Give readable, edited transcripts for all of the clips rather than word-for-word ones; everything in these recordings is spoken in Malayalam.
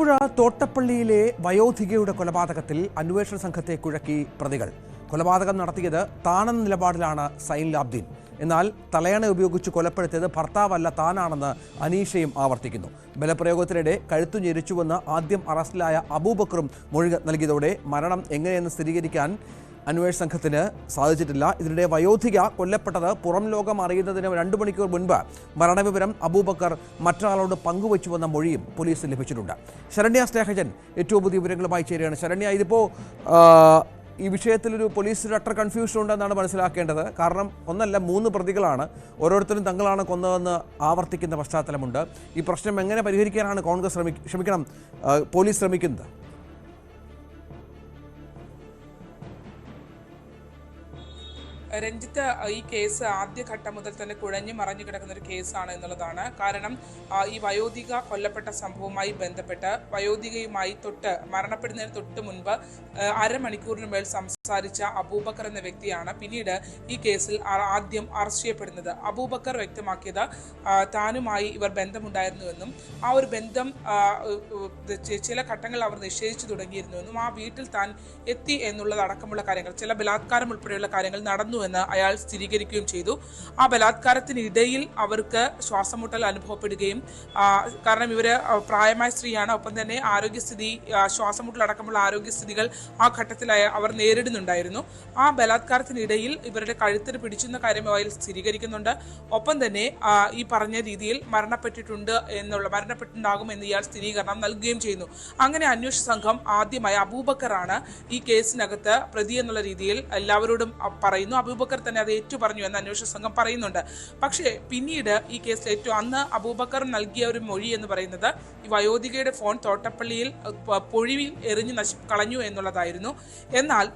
ആലപ്പുഴ തോട്ടപ്പള്ളിയിലെ വയോധികയുടെ കൊലപാതകത്തിൽ അന്വേഷണ സംഘത്തെ കുഴക്കി പ്രതികൾ. കൊലപാതകം നടത്തിയത് താനെന്ന നിലപാടിലാണ് സൈൻലാബ്ദീൻ. എന്നാൽ തലയണ ഉപയോഗിച്ച് കൊലപ്പെടുത്തിയത് ഭർത്താവല്ല താനാണെന്ന് അനീഷയും ആവർത്തിക്കുന്നു. ബലപ്രയോഗത്തിനിടെ കഴുത്തു ഞെരിച്ചുവെന്ന് ആദ്യം അറസ്റ്റിലായ അബൂബക്കറും മൊഴി നൽകിയതോടെ മരണം എങ്ങനെയെന്ന് സ്ഥിരീകരിക്കാൻ അന്വേഷണ സംഘത്തിന് സാധിച്ചിട്ടില്ല. ഇതിനിടെ വയോധിക കൊല്ലപ്പെട്ടത് പുറം ലോകം അറിയുന്നതിന് 2 മണിക്കൂർ മുൻപ് മരണവിവരം അബൂബക്കർ മറ്റൊരാളോട് പങ്കുവച്ചുവെന്ന മൊഴിയും പോലീസിന് ലഭിച്ചിട്ടുണ്ട്. ശരണ്യ സ്നേഹജൻ ഏറ്റവും പുതിയ വിവരങ്ങളുമായി ചേരുകയാണ്. ശരണ്യ, ഇതിപ്പോൾ ഈ വിഷയത്തിലൊരു പോലീസിന് അട്ടർ കൺഫ്യൂഷൻ ഉണ്ടെന്നാണ് മനസ്സിലാക്കേണ്ടത്. കാരണം 1 അല്ല 3 പ്രതികളാണ്, ഓരോരുത്തരും തങ്ങളാണ് കൊന്നതെന്ന് ആവർത്തിക്കുന്ന പശ്ചാത്തലമുണ്ട്. ഈ പ്രശ്നം എങ്ങനെ പരിഹരിക്കാനാണ് പോലീസ് ശ്രമിക്കുന്നത്? രഞ്ജിത്ത്, ഈ കേസ് ആദ്യഘട്ടം മുതൽ തന്നെ കുഴഞ്ഞു മറഞ്ഞു കിടക്കുന്ന ഒരു കേസാണ് എന്നുള്ളതാണ്. കാരണം ഈ വയോധിക കൊല്ലപ്പെട്ട സംഭവവുമായി ബന്ധപ്പെട്ട് വയോധികയുമായി മരണപ്പെടുന്നതിന് തൊട്ട് മുൻപ് അരമണിക്കൂറിന് മേൽ സംസാരിച്ച അബൂബക്കർ എന്ന വ്യക്തിയാണ് പിന്നീട് ഈ കേസിൽ ആദ്യം അറസ്റ്റ് ചെയ്യപ്പെടുന്നത്. അബൂബക്കർ വ്യക്തമാക്കിയത് താനുമായി ഇവർ ബന്ധമുണ്ടായിരുന്നുവെന്നും ആ ഒരു ബന്ധം ചില ഘട്ടങ്ങളിൽ അവർ നിഷേധിച്ചു തുടങ്ങിയിരുന്നുവെന്നും ആ വീട്ടിൽ താൻ എത്തി എന്നുള്ളതടക്കമുള്ള കാര്യങ്ങൾ, ചില ബലാത്കാരം ഉൾപ്പെടെയുള്ള കാര്യങ്ങൾ നടന്നു എന്ന് അയാൾ സ്ഥിരീകരിക്കുകയും ചെയ്തു. ആ ബലാത്കാരത്തിനിടയിൽ അവർക്ക് ശ്വാസമുട്ടൽ അനുഭവപ്പെടുകയും, കാരണം ഇവര് പ്രായമായ സ്ത്രീയാണ്, ഒപ്പം തന്നെ ആരോഗ്യസ്ഥിതി, ശ്വാസമുട്ടൽ അടക്കമുള്ള ആരോഗ്യസ്ഥിതികൾ ആ ഘട്ടത്തിൽ അവർ നേരിടുന്നുണ്ടായിരുന്നു. ആ ബലാത്കാരത്തിനിടയിൽ ഇവരുടെ കഴുത്തിന് പിടിച്ചെന്ന കാര്യം അയാൾ സ്ഥിരീകരിക്കുന്നുണ്ട്. ഒപ്പം തന്നെ ഈ പറഞ്ഞ രീതിയിൽ മരണപ്പെട്ടിട്ടുണ്ടാകും എന്ന് ഇയാൾ സ്ഥിരീകരണം നൽകുകയും ചെയ്യുന്നു. അങ്ങനെ അന്വേഷണ സംഘം ആദ്യമായി അബൂബക്കറാണ് ഈ കേസിനകത്ത് പ്രതി എന്നുള്ള രീതിയിൽ എല്ലാവരോടും പറയുന്നു. അബൂബക്കർ തന്നെ അത് ഏറ്റുപറഞ്ഞു എന്ന് അന്വേഷണ സംഘം പറയുന്നുണ്ട്. പക്ഷേ പിന്നീട് ഈ കേസിൽ അന്ന് അബൂബക്കർ നൽകിയ ഒരു മൊഴി എന്ന് പറയുന്നത് ഈ വയോധികയുടെ ഫോൺ തോട്ടപ്പള്ളിയിൽ പൊഴിയിൽ എറിഞ്ഞു കളഞ്ഞു എന്നുള്ളതായിരുന്നു. എന്നാൽ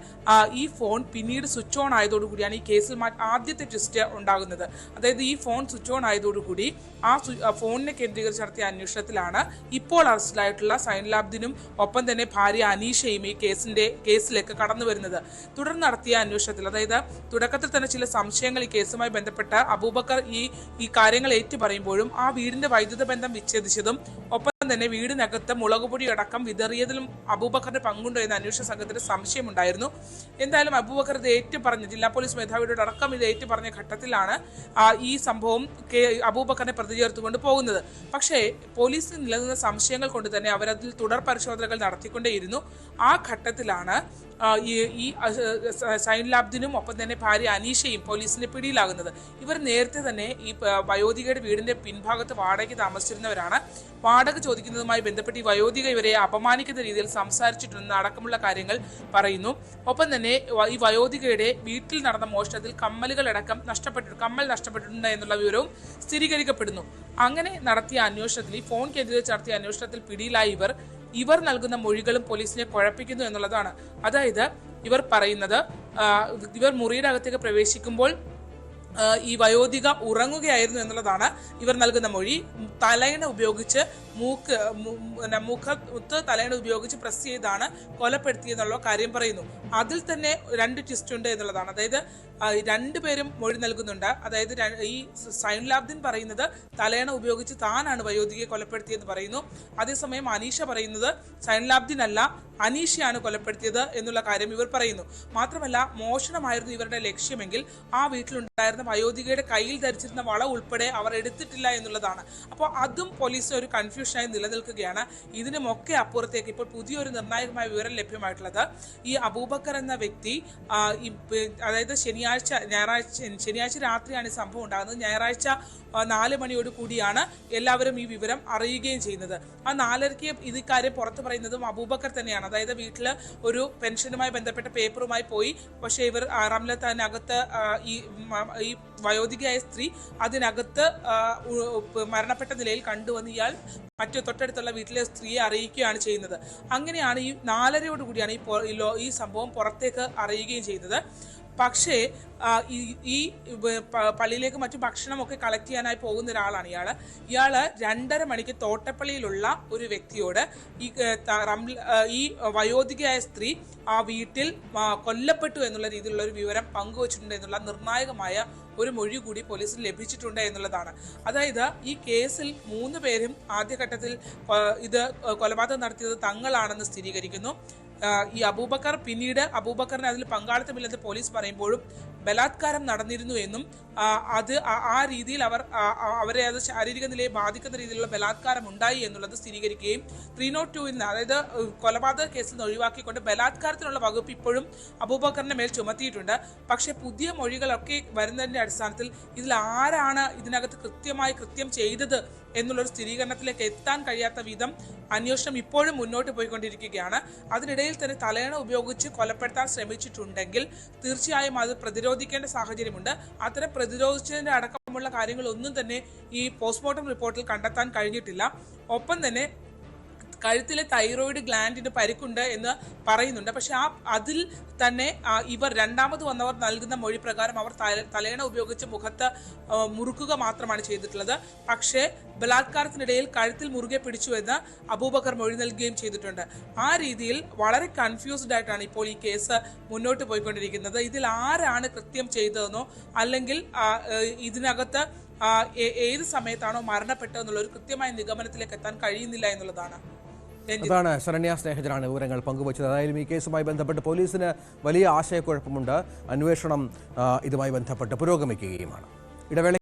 ഈ ഫോൺ പിന്നീട് സ്വിച്ച് ഓൺ ആയതോടുകൂടിയാണ് ഈ കേസിൽ ആദ്യത്തെ ട്വിസ്റ്റ് ഉണ്ടാകുന്നത്. അതായത് ഈ ഫോൺ സ്വിച്ച് ഓൺ ആയതോടുകൂടി ആ ഫോണിനെ കേന്ദ്രീകരിച്ച് നടത്തിയ അന്വേഷണത്തിലാണ് ഇപ്പോൾ അറസ്റ്റിലായിട്ടുള്ള സൈൻലാബ്ദീനും ഒപ്പം തന്നെ ഭാര്യ അനീഷയും ഈ കേസിലേക്ക് കടന്നു വരുന്നത്. തുടർന്ന് നടത്തിയ അന്വേഷണത്തിൽ, അതായത് തുടക്കത്തിൽ തന്നെ ചില സംശയങ്ങൾ ഈ കേസുമായി ബന്ധപ്പെട്ട് അബൂബക്കർ ഈ കാര്യങ്ങൾ ഏറ്റു പറയുമ്പോഴും ആ വീടിന്റെ വൈദ്യുത ബന്ധം വിച്ഛേദിച്ചതും ഒപ്പം തന്നെ വീടിനകത്ത് മുളകുപൊടി അടക്കം വിതറിയതിലും അബൂബക്കറിന്റെ പങ്കുണ്ടോ എന്ന അന്വേഷണ സംഘത്തിന് സംശയമുണ്ടായിരുന്നു. എന്തായാലും അബൂബക്കർ ഇത് ഏറ്റു പറഞ്ഞ് ജില്ലാ പോലീസ് മേധാവിയുടെ അടക്കം ഇത് ഏറ്റു പറഞ്ഞ ഘട്ടത്തിലാണ് ഈ സംഭവം അബൂബക്കറിനെ പ്രതി ചേർത്തുകൊണ്ട് പോകുന്നത്. പക്ഷേ പോലീസിന് നിലനിന്ന സംശയങ്ങൾ കൊണ്ട് തന്നെ അവരതിൽ തുടർ പരിശോധനകൾ നടത്തിക്കൊണ്ടേയിരുന്നു. ആ ഘട്ടത്തിലാണ് ഈ സൈൻലാബ്ദീനും ഒപ്പം തന്നെ ഭാര്യ അനീഷയും പോലീസിന്റെ പിടിയിലാകുന്നത്. ഇവർ നേരത്തെ തന്നെ ഈ വയോധികയുടെ വീടിന്റെ പിൻഭാഗത്ത് വാടകയ്ക്ക് താമസിച്ചിരുന്നവരാണ്. വാടക ചോദിക്കുന്നതുമായി ബന്ധപ്പെട്ട് ഈ വയോധിക ഇവരെ അപമാനിക്കുന്ന രീതിയിൽ സംസാരിച്ചിട്ടുണ്ടെന്ന് അടക്കമുള്ള കാര്യങ്ങൾ പറയുന്നു. ഒപ്പം തന്നെ ഈ വയോധികയുടെ വീട്ടിൽ നടന്ന മോഷണത്തിൽ കമ്മൽ നഷ്ടപ്പെട്ടിട്ടുണ്ട് എന്നുള്ള വിവരവും സ്ഥിരീകരിക്കപ്പെടുന്നു. അങ്ങനെ നടത്തിയ അന്വേഷണത്തിൽ, ഈ ഫോൺ കേന്ദ്രീകരിച്ച് നടത്തിയ അന്വേഷണത്തിൽ പിടിയിലായ ഇവർ നൽകുന്ന മൊഴികളും പോലീസിനെ കുഴപ്പിക്കുന്നു എന്നുള്ളതാണ്. അതായത് ഇവർ പറയുന്നത്, ഇവർ മുറിയുടെ അകത്തേക്ക് പ്രവേശിക്കുമ്പോൾ ഈ വയോധിക ഉറങ്ങുകയായിരുന്നു എന്നുള്ളതാണ് ഇവർ നൽകുന്ന മൊഴി. തലയണ ഉപയോഗിച്ച് മുഖത്ത് തലയണ ഉപയോഗിച്ച് പ്രസ് ചെയ്താണ് കൊലപ്പെടുത്തിയെന്നുള്ള കാര്യം പറയുന്നു. അതിൽ തന്നെ 2 ട്വിസ്റ്റ് ഉണ്ട് എന്നുള്ളതാണ്. അതായത് 2 പേരും മൊഴി നൽകുന്നുണ്ട്. അതായത് ഈ സൈൻലാബ്ദീൻ പറയുന്നത് തലയണ ഉപയോഗിച്ച് താനാണ് വയോധികയെ കൊലപ്പെടുത്തിയെന്ന് പറയുന്നു. അതേസമയം അനീഷ പറയുന്നത് സൈൻലാബ്ദീൻ അല്ല, അനീഷയാണ് കൊലപ്പെടുത്തിയത് എന്നുള്ള കാര്യം ഇവർ പറയുന്നു. മാത്രമല്ല, മോഷണമായിരുന്നു ഇവരുടെ ലക്ഷ്യമെങ്കിൽ ആ വീട്ടിലുണ്ടായിരുന്ന വയോധികയുടെ കയ്യിൽ ധരിച്ചിരുന്ന വള ഉൾപ്പെടെ അവർ എടുത്തിട്ടില്ല എന്നുള്ളതാണ്. അപ്പോൾ അതും പോലീസിന് ഒരു കൺഫ്യൂഷനായി നിലനിൽക്കുകയാണ്. ഇതിനുമൊക്കെ അപ്പുറത്തേക്ക് ഇപ്പോൾ പുതിയൊരു നിർണായകമായ വിവരം ലഭ്യമായിട്ടുള്ളത്, ഈ അബൂബക്കർ എന്ന വ്യക്തി അതായത് ശനിയാഴ്ച രാത്രിയാണ് ഈ സംഭവം ഉണ്ടാകുന്നത്. ഞായറാഴ്ച 4 മണിയോട് കൂടിയാണ് എല്ലാവരും ഈ വിവരം അറിയുകയും ചെയ്യുന്നത്. ആ 4:30 ഇത് കാര്യം പുറത്തു പറയുന്നതും അബൂബക്കർ തന്നെയാണ്. അതായത് വീട്ടിൽ ഒരു പെൻഷനുമായി ബന്ധപ്പെട്ട പേപ്പറുമായി പോയി, പക്ഷേ ഇവർ റംലത്തിനകത്ത് ഈ വയോധികയായ സ്ത്രീ അതിനകത്ത് മരണപ്പെട്ട നിലയിൽ കണ്ടുവന്ന് ഇയാൾ തൊട്ടടുത്തുള്ള വീട്ടിലെ സ്ത്രീയെ അറിയിക്കുകയാണ് ചെയ്യുന്നത്. അങ്ങനെയാണ് ഈ 4:30 കൂടിയാണ് ഈ സംഭവം പുറത്തേക്ക് അറിയുകയും ചെയ്യുന്നത്. പക്ഷേ ഈ പള്ളിയിലേക്ക് മറ്റു ഭക്ഷണമൊക്കെ കളക്ട് ചെയ്യാനായി പോകുന്ന ഒരാളാണ് ഇയാള് 2:30 മണിക്ക് തോട്ടപ്പള്ളിയിലുള്ള ഒരു വ്യക്തിയോട് ഈ വയോധികയായ സ്ത്രീ ആ വീട്ടിൽ കൊല്ലപ്പെട്ടു എന്നുള്ള രീതിയിലുള്ള ഒരു വിവരം പങ്കുവച്ചിട്ടുണ്ട് എന്നുള്ള നിർണായകമായ ഒരു മൊഴി കൂടി പോലീസിന് ലഭിച്ചിട്ടുണ്ട് എന്നുള്ളതാണ്. അതായത് ഈ കേസിൽ 3 പേരും ആദ്യഘട്ടത്തിൽ ഇത് കൊലപാതകം നടത്തിയത് തങ്ങളാണെന്ന് സ്ഥിരീകരിക്കുന്നു. ഈ അബൂബക്കർ പിന്നീട് അബൂബക്കറിന് അതിൽ പങ്കാളിത്തമില്ലെന്ന് പോലീസ് പറയുമ്പോഴും ബലാത്കാരം നടന്നിരുന്നു എന്നും അത് ആ രീതിയിൽ അവരെ അത് ശാരീരിക നിലയെ ബാധിക്കുന്ന രീതിയിലുള്ള ബലാത്കാരം ഉണ്ടായി എന്നുള്ളത് സ്ഥിരീകരിക്കുകയും 302 അതായത് കൊലപാതക കേസിൽ നിന്ന് ഒഴിവാക്കിക്കൊണ്ട് ബലാത്കാരത്തിനുള്ള വകുപ്പ് ഇപ്പോഴും അബൂബക്കറിന്റെ മേൽ ചുമത്തിയിട്ടുണ്ട്. പക്ഷേ പുതിയ മൊഴികളൊക്കെ വരുന്നതിന്റെ അടിസ്ഥാനത്തിൽ ഇതിൽ ആരാണ് ഇതിനകത്ത് കൃത്യം ചെയ്തത് എന്നുള്ളൊരു സ്ഥിരീകരണത്തിലേക്ക് എത്താൻ കഴിയാത്ത വിധം അന്വേഷണം ഇപ്പോഴും മുന്നോട്ട് പോയിക്കൊണ്ടിരിക്കുകയാണ്. അതിനിടയിൽ തന്നെ തലയണ ഉപയോഗിച്ച് കൊലപ്പെടുത്താൻ ശ്രമിച്ചിട്ടുണ്ടെങ്കിൽ തീർച്ചയായും അത് പ്രതിരോധിക്കേണ്ട സാഹചര്യമുണ്ട്. അത്തരം പ്രതിരോധിച്ചതിന്റെ അടക്കമുള്ള കാര്യങ്ങളൊന്നും തന്നെ ഈ പോസ്റ്റ്മോർട്ടം റിപ്പോർട്ടിൽ കണ്ടെത്താൻ കഴിഞ്ഞിട്ടില്ല. ഒപ്പം തന്നെ കഴുത്തിലെ തൈറോയിഡ് ഗ്ലാൻഡിന് പരിക്കുണ്ട് എന്ന് പറയുന്നുണ്ട്. പക്ഷെ അതിൽ തന്നെ ഇവർ രണ്ടാമത് വന്നവർ നൽകുന്ന മൊഴി പ്രകാരം അവർ തലയണ ഉപയോഗിച്ച് മുഖത്ത് മുറുക്കുക മാത്രമാണ് ചെയ്തിട്ടുള്ളത്. പക്ഷേ ബലാത്കാരത്തിനിടയിൽ കഴുത്തിൽ മുറുകെ പിടിച്ചു എന്ന് അബൂബക്കർ മൊഴി നൽകുകയും ചെയ്തിട്ടുണ്ട്. ആ രീതിയിൽ വളരെ കൺഫ്യൂസ്ഡ് ആയിട്ടാണ് ഇപ്പോൾ ഈ കേസ് മുന്നോട്ട് പോയിക്കൊണ്ടിരിക്കുന്നത്. ഇതിൽ ആരാണ് കൃത്യം ചെയ്തതെന്നോ അല്ലെങ്കിൽ ഇതിനകത്ത് ഏത് സമയത്താണോ മരണപ്പെട്ടതെന്നുള്ള ഒരു കൃത്യമായ നിഗമനത്തിലേക്ക് എത്താൻ കഴിയുന്നില്ല എന്നുള്ളതാണ്. അതാണ് ശരണ്യ സ്നേഹജനാണ് വിവരങ്ങൾ പങ്കുവച്ചത്. അതായാലും ഈ കേസുമായി ബന്ധപ്പെട്ട് പോലീസിന് വലിയ ആശയക്കുഴപ്പമുണ്ട്. അന്വേഷണം ഇതുമായി ബന്ധപ്പെട്ട് പുരോഗമിക്കുകയുമാണ്. ഇടവേള